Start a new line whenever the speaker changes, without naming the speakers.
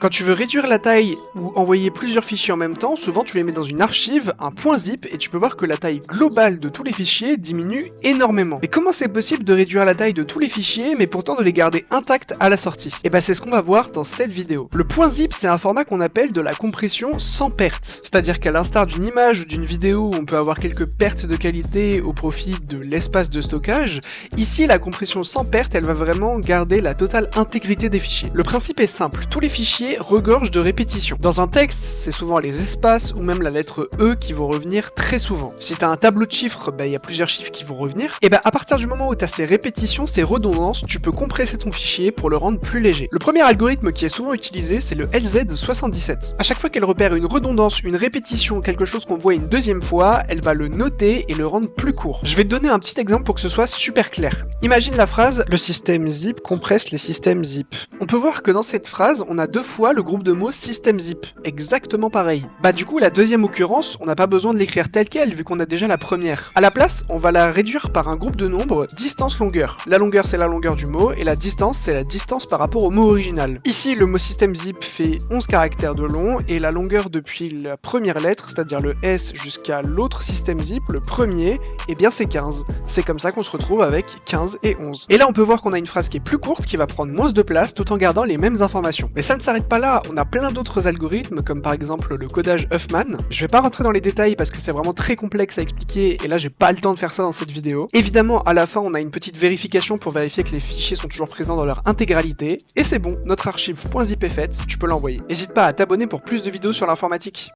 Quand tu veux réduire la taille ou envoyer plusieurs fichiers en même temps, souvent tu les mets dans une archive, un .zip, et tu peux voir que la taille globale de tous les fichiers diminue énormément. Mais comment c'est possible de réduire la taille de tous les fichiers, mais pourtant de les garder intacts à la sortie? Et bah c'est ce qu'on va voir dans cette vidéo. Le .zip, c'est un format qu'on appelle de la compression sans perte. C'est-à-dire qu'à l'instar d'une image ou d'une vidéo où on peut avoir quelques pertes de qualité au profit de l'espace de stockage, ici la compression sans perte, elle va vraiment garder la totale intégrité des fichiers. Le principe est simple, tous les fichiers regorge de répétitions. Dans un texte, c'est souvent les espaces ou même la lettre E qui vont revenir très souvent. Si tu as un tableau de chiffres, il y a plusieurs chiffres qui vont revenir. Et à partir du moment où tu as ces répétitions, ces redondances, tu peux compresser ton fichier pour le rendre plus léger. Le premier algorithme qui est souvent utilisé, c'est le LZ77. À chaque fois qu'elle repère une redondance, une répétition, quelque chose qu'on voit une deuxième fois, elle va le noter et le rendre plus court. Je vais te donner un petit exemple pour que ce soit super clair. Imagine la phrase « Le système zip compresse les systèmes zip ». On peut voir que dans cette phrase, on a deux fois le groupe de mots système zip, exactement pareil. Du coup, la deuxième occurrence, on n'a pas besoin de l'écrire telle quelle vu qu'on a déjà la première. À la place, on va la réduire par un groupe de nombres distance-longueur. La longueur, c'est la longueur du mot, et la distance, c'est la distance par rapport au mot original. Ici, le mot système zip fait 11 caractères de long, et la longueur depuis la première lettre, c'est-à-dire le S jusqu'à l'autre système zip, le premier, eh bien c'est 15. C'est comme ça qu'on se retrouve avec 15 et 11. Et là, on peut voir qu'on a une phrase qui est plus courte, qui va prendre moins de place, tout en gardant les mêmes informations. Mais ça ne s'arrête pas là, on a plein d'autres algorithmes, comme par exemple le codage Huffman. Je vais pas rentrer dans les détails parce que c'est vraiment très complexe à expliquer, et là j'ai pas le temps de faire ça dans cette vidéo. Évidemment, à la fin, on a une petite vérification pour vérifier que les fichiers sont toujours présents dans leur intégralité, et c'est bon, notre archive .zip est faite, tu peux l'envoyer. N'hésite pas à t'abonner pour plus de vidéos sur l'informatique.